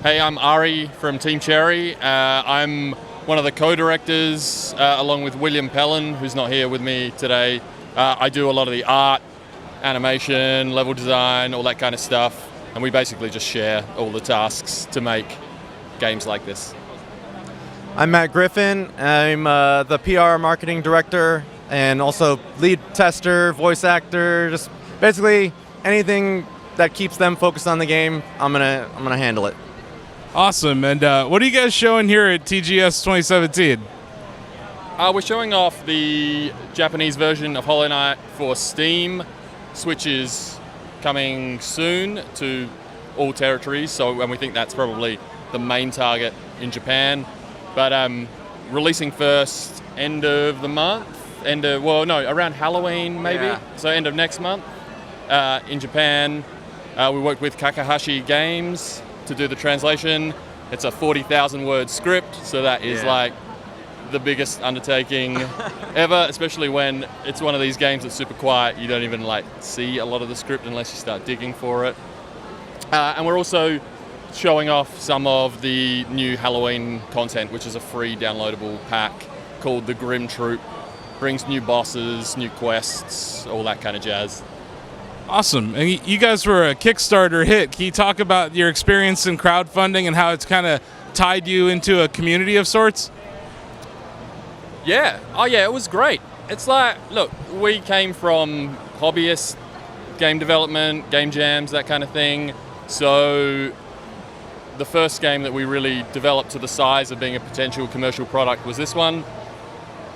Hey, I'm Ari from Team Cherry. I'm one of the co-directors, along with William Pellin, who's not here with me today. I do a lot of the art, animation, level design, all that kind of stuff, and we basically just share all the tasks to make games like this. I'm Matt Griffin. I'm the PR marketing director and also lead tester, voice actor, just basically anything that keeps them focused on the game, I'm gonna handle it. Awesome. And what are you guys showing here at TGS 2017? We're showing off the Japanese version of Hollow Knight for Steam. Switch is coming soon to all territories, and we think that's probably the main target in Japan. But releasing first end of the month, around Halloween maybe, so end of next month in Japan. We worked with Kakahashi Games to do the translation. It's a 40,000 word script, so that is like the biggest undertaking ever, especially when it's one of these games that's super quiet. You don't even see a lot of the script unless you start digging for it. And we're also showing off some of the new Halloween content, which is a free downloadable pack called The Grim Troop. Brings new bosses, new quests, all that kind of jazz. Awesome. And you guys were a Kickstarter hit. Can you talk about your experience in crowdfunding and how it's kind of tied you into a community of sorts? Yeah. Oh, yeah, it was great. It's like, look, we came from hobbyist game development, game jams, that kind of thing. So the first game that we really developed to the size of being a potential commercial product was this one.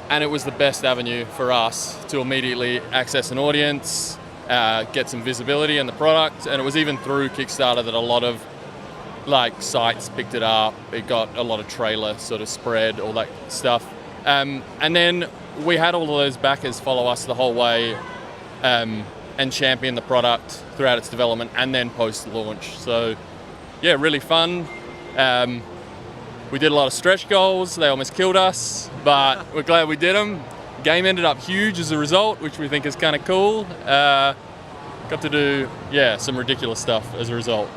And it was the best avenue for us to immediately access an audience, get some visibility in the product, and it was even through Kickstarter that a lot of sites picked it up. It got a lot of trailer sort of spread, all that stuff. And then we had all of those backers follow us the whole way and champion the product throughout its development and then post-launch. So yeah, really fun. We did a lot of stretch goals. They almost killed us, but we're glad we did them. Game ended up huge as a result, which we think is kind of cool. Got to do, some ridiculous stuff as a result.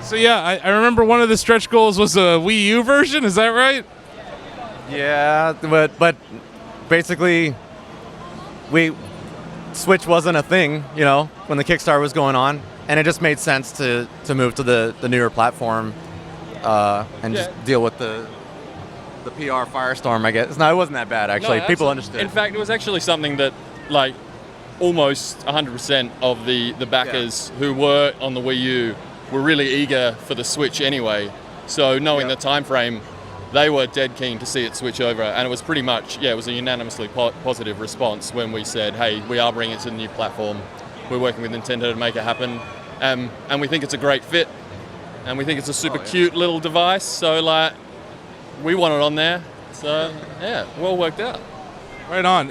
So I remember one of the stretch goals was a Wii U version, is that right? Yeah, but basically, Switch wasn't a thing, when the Kickstarter was going on, and it just made sense to move to the newer platform and just deal with the PR firestorm, I guess. No, it wasn't that bad, actually. No, people understood. In fact, it was actually something that, almost 100% of the backers who were on the Wii U were really eager for the Switch anyway. So knowing the time frame, they were dead keen to see it switch over. And it was pretty much, it was a unanimously positive response when we said, hey, we are bringing it to the new platform. We're working with Nintendo to make it happen. And we think it's a great fit. And we think it's a super cute little device. So, we want it on there, so well worked out. Right on.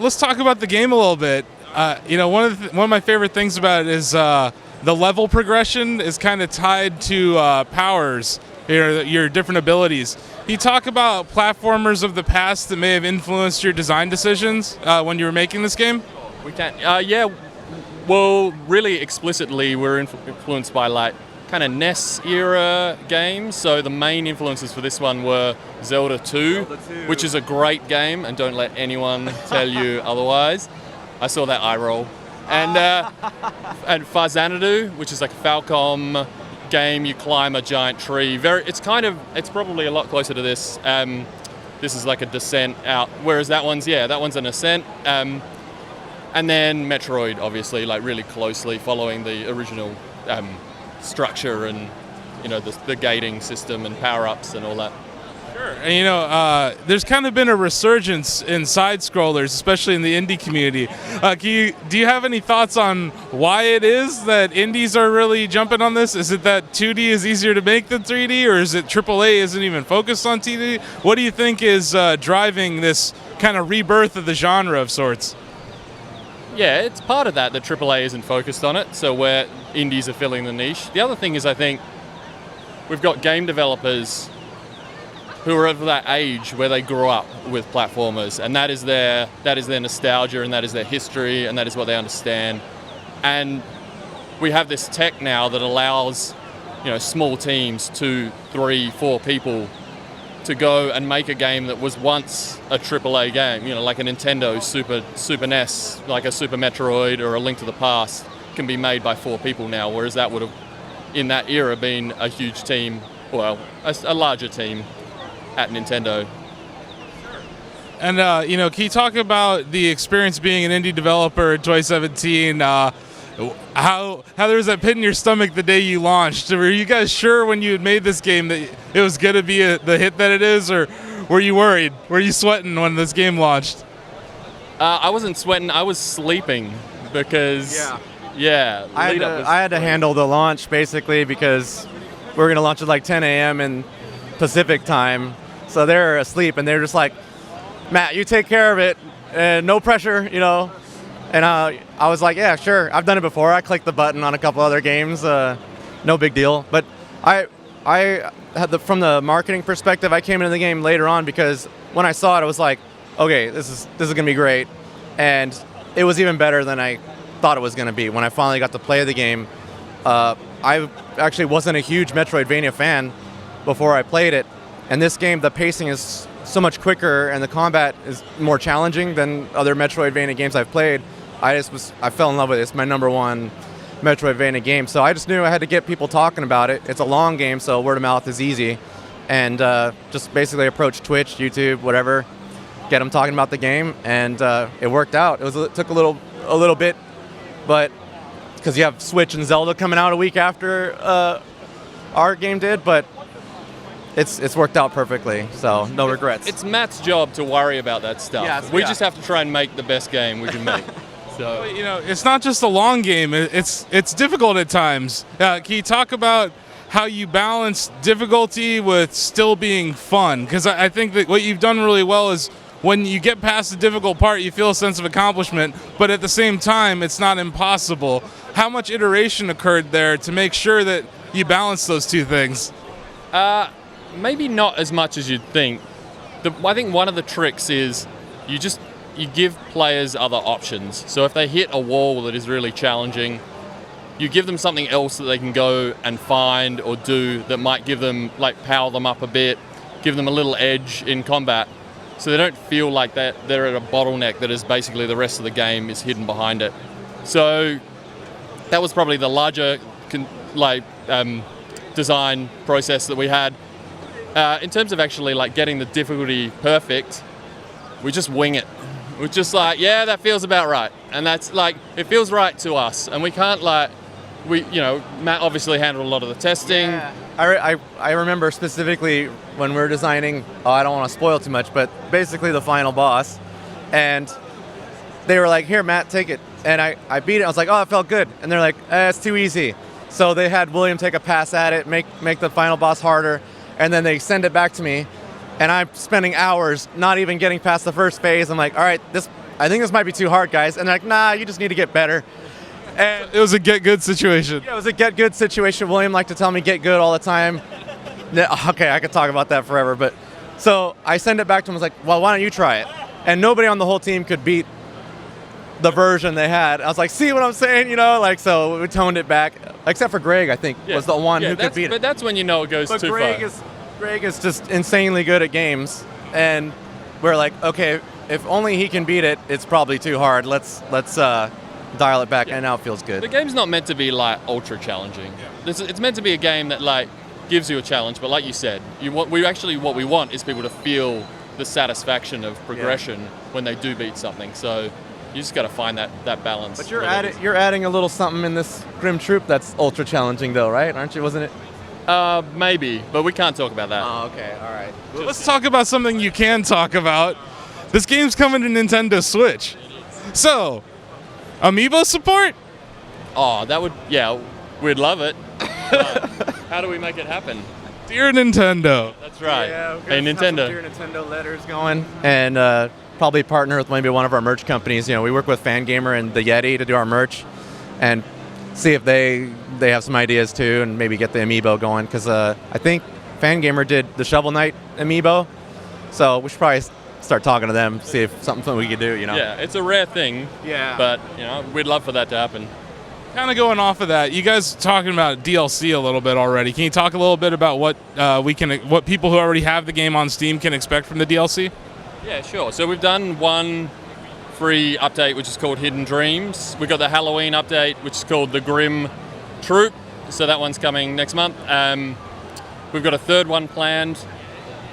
Let's talk about the game a little bit. One of my favorite things about it is the level progression is kind of tied to powers, your different abilities. Can you talk about platformers of the past that may have influenced your design decisions when you were making this game? We can. Well, really explicitly, we're influenced by kind of NES era games. So the main influences for this one were Zelda 2, which is a great game, and don't let anyone tell you otherwise. I saw that eye roll. And Farzanadu, which is like a Falcom game. You climb a giant tree. It's probably a lot closer to this. This is like a descent out, whereas that one's an ascent. And then Metroid, obviously, really closely following the original structure and the gating system and power-ups and all that. Sure. And there's kind of been a resurgence in side-scrollers, especially in the indie community. Do you have any thoughts on why it is that indies are really jumping on this? Is it that 2D is easier to make than 3D, or is it AAA isn't even focused on 2D? What do you think is driving this kind of rebirth of the genre of sorts? Yeah, it's part of that AAA isn't focused on it, so where indies are filling the niche. The other thing is, I think we've got game developers who are of that age where they grew up with platformers, and that is their nostalgia, and that is their history, and that is what they understand. And we have this tech now that allows, small teams, 2, 3, 4 people, to go and make a game that was once a AAA game, like a Nintendo Super NES, like a Super Metroid or a Link to the Past, can be made by 4 people now, whereas that would have, in that era, been a huge team, well, a larger team at Nintendo. And, can you talk about the experience being an indie developer in 2017? How there was that pit in your stomach the day you launched? Were you guys sure when you had made this game that it was going to be the hit that it is, or were you worried? Were you sweating when this game launched? I wasn't sweating. I was sleeping because, I had to handle the launch basically because we were going to launch at like 10 a.m. in Pacific time. So they're asleep and they're just like, Matt, you take care of it, and no pressure, And I was like, yeah, sure. I've done it before. I clicked the button on a couple other games. No big deal. But I had from the marketing perspective, I came into the game later on because when I saw it, I was like, okay, this is gonna be great. And it was even better than I thought it was gonna be. When I finally got to play the game, I actually wasn't a huge Metroidvania fan before I played it. And this game, the pacing is so much quicker and the combat is more challenging than other Metroidvania games I've played. I fell in love with it. It's my #1 Metroidvania game. So I just knew I had to get people talking about it. It's a long game, so word of mouth is easy. And just basically approach Twitch, YouTube, whatever, get them talking about the game, and it worked out. It took a little bit, but because you have Switch and Zelda coming out a week after our game did, but it's worked out perfectly, so no regrets. It's Matt's job to worry about that stuff. Yeah, we just have to try and make the best game we can make. So it's not just a long game. It's difficult at times. Can you talk about how you balance difficulty with still being fun? Because I think that what you've done really well is when you get past the difficult part, you feel a sense of accomplishment, but at the same time, it's not impossible. How much iteration occurred there to make sure that you balance those two things? Maybe not as much as you'd think. I think one of the tricks is you give players other options. So if they hit a wall that is really challenging, you give them something else that they can go and find or do that might give them, power them up a bit, give them a little edge in combat, so they don't feel like they're at a bottleneck that is basically the rest of the game is hidden behind it. So that was probably the larger design process that we had. In terms of actually getting the difficulty perfect, we just wing it. We're just that feels about right, and that's it feels right to us, and we can't Matt obviously handled a lot of the testing. Yeah. I remember specifically when we were designing, I don't want to spoil too much, but basically the final boss, and they were like, here Matt, take it, and I beat it. I was like, oh, it felt good, and they're like, it's too easy. So they had William take a pass at it, make the final boss harder, and then they send it back to me, and I'm spending hours not even getting past the first phase. I'm like, all right, I think this might be too hard, guys. And they're like, nah, you just need to get better. And it was a get good situation. Yeah, it was a get good situation. William liked to tell me get good all the time. Okay, I could talk about that forever. But so I send it back to him. I was like, well, why don't you try it? And nobody on the whole team could beat the version they had. I was like, see what I'm saying? So we toned it back. Except for Greg, I think, was the one who could beat it. But that's when you know it goes too far. Greg is just insanely good at games, and we're like, okay, if only he can beat it, it's probably too hard. Let's dial it back, and now it feels good. The game's not meant to be ultra challenging. It's meant to be a game that gives you a challenge, but like you said, what we want is people to feel the satisfaction of progression when they do beat something. So you just got to find that balance. But you're adding a little something in this Grim Troop that's ultra challenging, though, right? Aren't you? Wasn't it? Maybe, but we can't talk about that. Oh, okay, all right. Let's talk about something you can talk about. This game's coming to Nintendo Switch. So, Amiibo support? Oh, we'd love it. How do we make it happen? Dear Nintendo. That's right. Yeah, hey, Nintendo. Dear Nintendo letters going, and probably partner with maybe one of our merch companies. We work with Fangamer and the Yeti to do our merch, and see if they have some ideas too, and maybe get the Amiibo going. Because I think Fangamer did the Shovel Knight amiibo, so we should probably start talking to them, see if something we could do. Yeah, it's a rare thing. Yeah. But we'd love for that to happen. Kind of going off of that, you guys talking about DLC a little bit already. Can you talk a little bit about what people who already have the game on Steam can expect from the DLC? Yeah, sure. So we've done one free update, which is called Hidden Dreams. We've got the Halloween update, which is called The Grim Troop. So that one's coming next month. We've got a third one planned.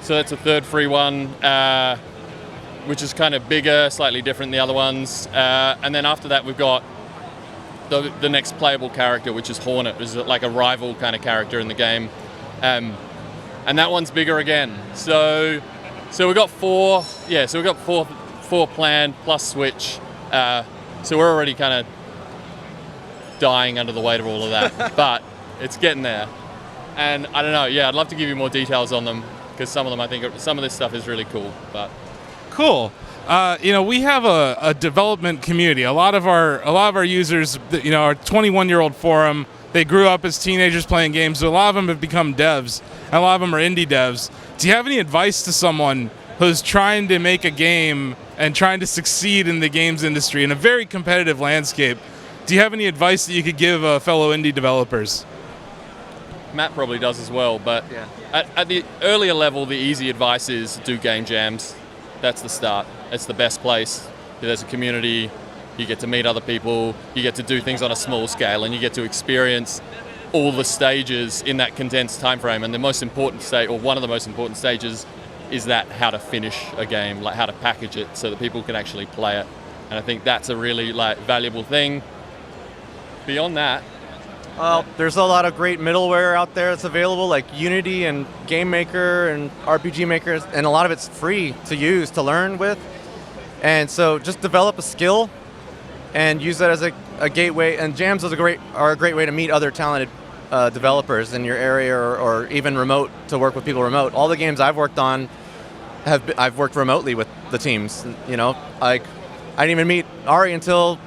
So that's a third free one, which is kind of bigger, slightly different than the other ones. And then after that, we've got the next playable character, which is Hornet, which is like a rival kind of character in the game. And that one's bigger again. So we've got four planned plus Switch. So we're already kind of dying under the weight of all of that, but it's getting there. And I don't know, I'd love to give you more details on them, because some of them, I think, some of this stuff is really cool. But cool. We have a development community. A lot of our users, our 21-year-old forum, they grew up as teenagers playing games. So a lot of them have become devs, and a lot of them are indie devs. Do you have any advice to someone who's trying to make a game and trying to succeed in the games industry in a very competitive landscape? Do you have any advice that you could give fellow indie developers? Matt probably does as well, but at the earlier level, the easy advice is do game jams. That's the start. It's the best place. There's a community, you get to meet other people, you get to do things on a small scale, and you get to experience all the stages in that condensed time frame. And the most important stage, or one of the most important stages, is that how to finish a game, like how to package it so that people can actually play it. And I think that's a really valuable thing. Beyond that, well, there's a lot of great middleware out there that's available, like Unity and Game Maker and RPG Maker, and a lot of it's free to use, to learn with. And so just develop a skill and use that as a gateway. And jams are a great way to meet other talented developers in your area, or even remote, to work with people remote. All the games I've worked on, I've worked remotely with the teams. I didn't even meet Ari until,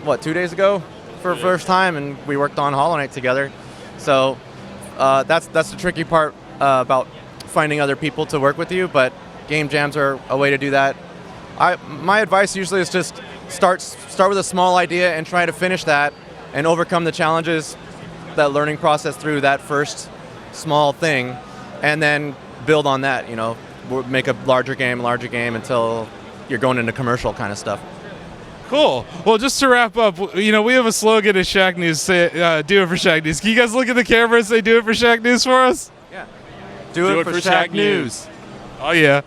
2 days ago? For the first time, and we worked on Hollow Knight together. So that's the tricky part about finding other people to work with you, but game jams are a way to do that. My advice usually is just start with a small idea and try to finish that and overcome the challenges, that learning process through that first small thing, and then build on that. Make a larger game until you're going into commercial kind of stuff. Cool. Well, just to wrap up, we have a slogan at Shack News, say, do it for Shack News. Can you guys look at the camera and say, do it for Shack News for us? Yeah. Do it for Shack News. Oh, yeah.